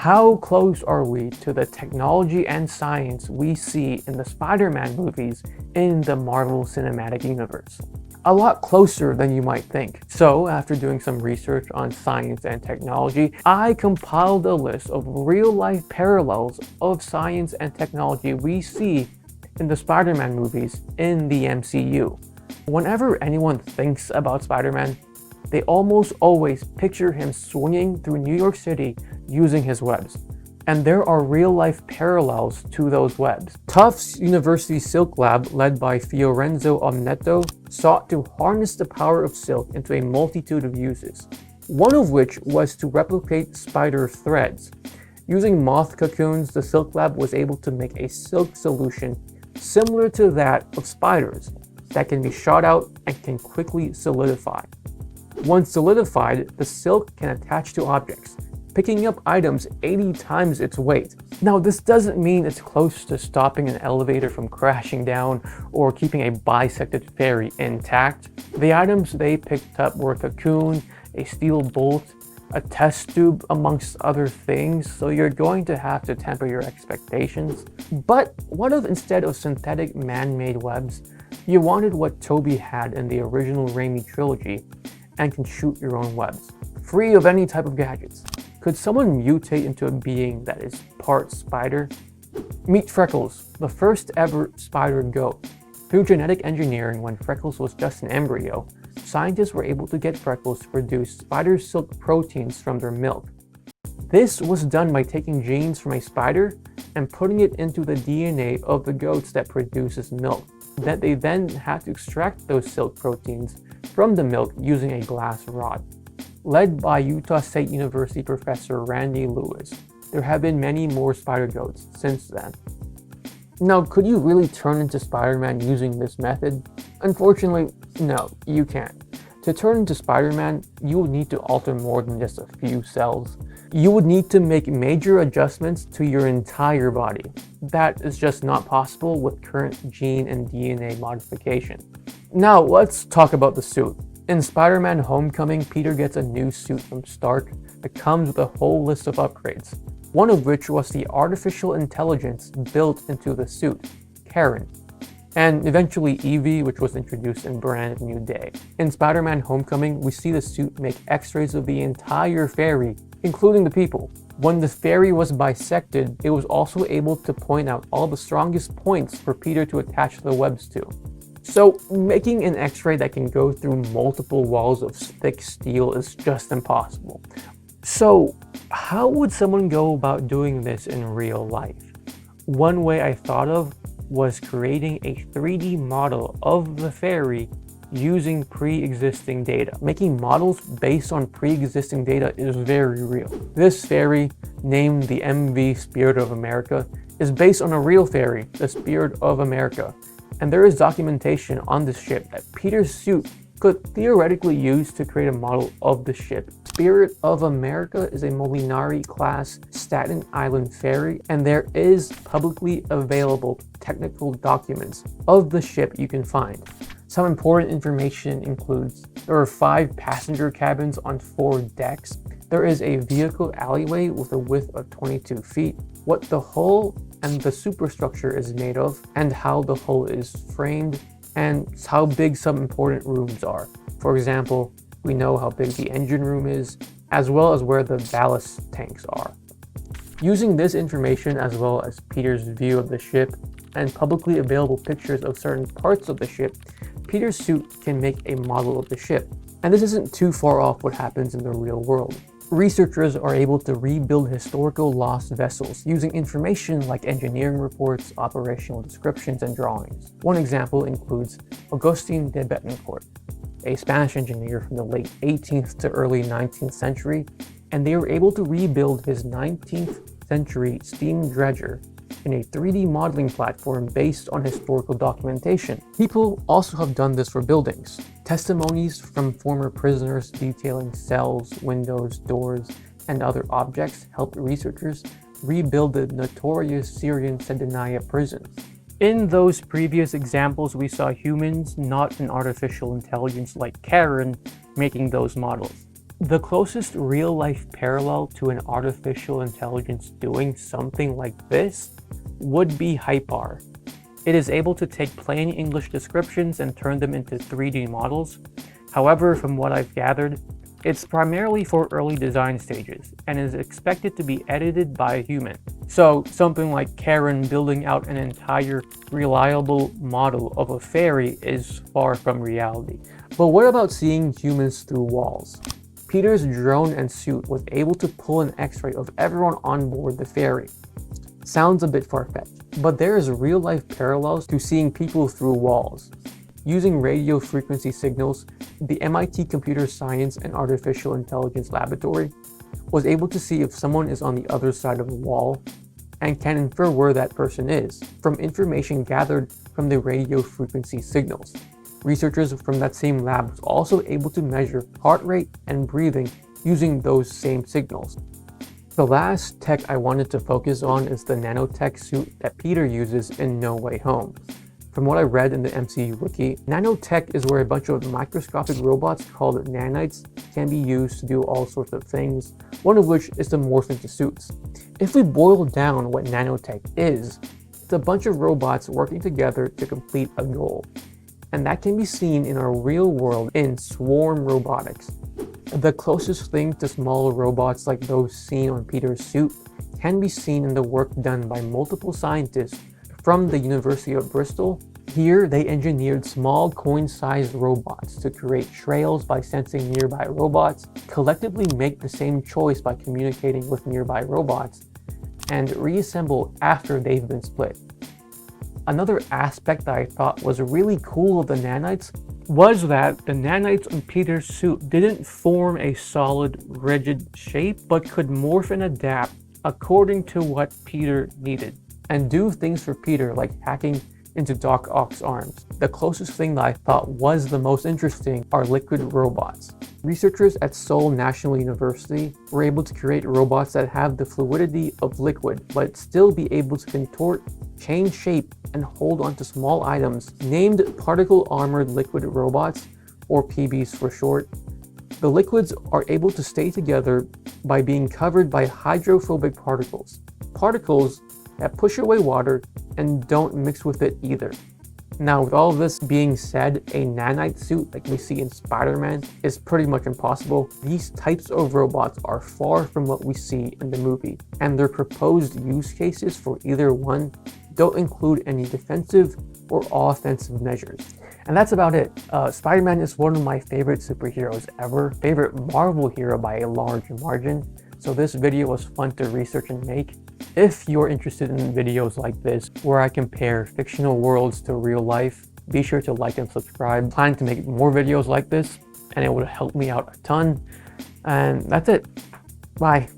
How close are we to the technology and science we see in the Spider-Man movies in the Marvel Cinematic Universe? A lot closer than you might think. So, after doing some research on science and technology, I compiled a list of real-life parallels of science and technology we see in the Spider-Man movies in the MCU. Whenever anyone thinks about Spider-Man, they almost always picture him swinging through New York City using his webs. And there are real-life parallels to those webs. Tufts University Silklab, led by Fiorenzo Omnetto, sought to harness the power of silk into a multitude of uses, one of which was to replicate spider threads. Using moth cocoons, the Silklab was able to make a silk solution similar to that of spiders that can be shot out and can quickly solidify. Once solidified, the silk can attach to objects, picking up items 80 times its weight. Now, this doesn't mean it's close to stopping an elevator from crashing down or keeping a bisected ferry intact. The items they picked up were a cocoon, a steel bolt, a test tube, amongst other things, so you're going to have to temper your expectations. But what if instead of synthetic man-made webs, you wanted what Tobey had in the original Raimi trilogy and can shoot your own webs, free of any type of gadgets? Could someone mutate into a being that is part spider? Meet Freckles, the first ever spider goat. Through genetic engineering, when Freckles was just an embryo, scientists were able to get Freckles to produce spider silk proteins from their milk. This was done by taking genes from a spider and putting it into the DNA of the goats that produces milk. They then had to extract those silk proteins from the milk using a glass rod. Led by Utah State University professor Randy Lewis, there have been many more spider goats since then. Now, could you really turn into Spider-Man using this method? Unfortunately, no, you can't. To turn into Spider-Man, you would need to alter more than just a few cells. You would need to make major adjustments to your entire body. That is just not possible with current gene and DNA modification. Now, let's talk about the suit. In Spider-Man Homecoming, Peter gets a new suit from Stark that comes with a whole list of upgrades, one of which was the artificial intelligence built into the suit, Karen, and eventually Evie, which was introduced in Brand New Day. In Spider-Man Homecoming, we see the suit make x-rays of the entire ferry, including the people. When the ferry was bisected, it was also able to point out all the strongest points for Peter to attach the webs to. So, making an x-ray that can go through multiple walls of thick steel is just impossible. So, how would someone go about doing this in real life? One way I thought of was creating a 3D model of the ferry using pre-existing data. Making models based on pre-existing data is very real. This ferry, named the MV Spirit of America, is based on a real ferry, the Spirit of America. And there is documentation on the ship that Peter's suit could theoretically use to create a model of the ship. Spirit of America is a Molinari-class Staten Island ferry, and there is publicly available technical documents of the ship you can find. Some important information includes there are 5 passenger cabins on 4 decks. There is a vehicle alleyway with a width of 22 feet. What the hull and the superstructure is made of, and how the hull is framed, and how big some important rooms are. For example, we know how big the engine room is, as well as where the ballast tanks are. Using this information, as well as Peter's view of the ship and publicly available pictures of certain parts of the ship, Peter's suit can make a model of the ship. And this isn't too far off what happens in the real world. Researchers are able to rebuild historical lost vessels using information like engineering reports, operational descriptions, and drawings. One example includes Agustin de Betancourt, a Spanish engineer from the late 18th to early 19th century, and they were able to rebuild his 19th century steam dredger in a 3D modeling platform based on historical documentation. People also have done this for buildings. Testimonies from former prisoners detailing cells, windows, doors, and other objects helped researchers rebuild the notorious Syrian Sedania prison. In those previous examples, we saw humans, not an artificial intelligence like Karen, making those models. The closest real-life parallel to an artificial intelligence doing something like this would be Hypar. It is able to take plain English descriptions and turn them into 3D models. However, from what I've gathered, it's primarily for early design stages and is expected to be edited by a human. So something like Karen building out an entire reliable model of a fairy is far from reality. But what about seeing humans through walls? Peter's drone and suit was able to pull an X-ray of everyone on board the ferry. Sounds a bit far-fetched, but there is real-life parallels to seeing people through walls. Using radio frequency signals, the MIT Computer Science and Artificial Intelligence Laboratory was able to see if someone is on the other side of a wall and can infer where that person is from information gathered from the radio frequency signals. Researchers from that same lab was also able to measure heart rate and breathing using those same signals. The last tech I wanted to focus on is the nanotech suit that Peter uses in No Way Home. From what I read in the MCU wiki, nanotech is where a bunch of microscopic robots called nanites can be used to do all sorts of things, one of which is to morph into suits. If we boil down what nanotech is, it's a bunch of robots working together to complete a goal. And that can be seen in our real world in swarm robotics. The closest thing to smaller robots like those seen on Peter's suit can be seen in the work done by multiple scientists from the University of Bristol. Here, they engineered small coin-sized robots to create trails by sensing nearby robots, collectively make the same choice by communicating with nearby robots, and reassemble after they've been split. Another aspect that I thought was really cool of the nanites was that the nanites on Peter's suit didn't form a solid, rigid shape, but could morph and adapt according to what Peter needed, and do things for Peter like hacking into Doc Ock's arms. The closest thing that I thought was the most interesting are liquid robots. Researchers at Seoul National University were able to create robots that have the fluidity of liquid, but still be able to contort, change shape, and hold onto small items, named particle armored liquid robots, or PBs for short. The liquids are able to stay together by being covered by hydrophobic particles that push away water and don't mix with it either. Now, with all of this being said, a nanite suit like we see in Spider-Man is pretty much impossible. These types of robots are far from what we see in the movie, and their proposed use cases for either one don't include any defensive or offensive measures. And that's about it. Spider-Man is one of my favorite superheroes ever, favorite Marvel hero by a large margin. So this video was fun to research and make. If you're interested in videos like this, where I compare fictional worlds to real life, be sure to like and subscribe. I plan to make more videos like this, and it would help me out a ton. And that's it. Bye.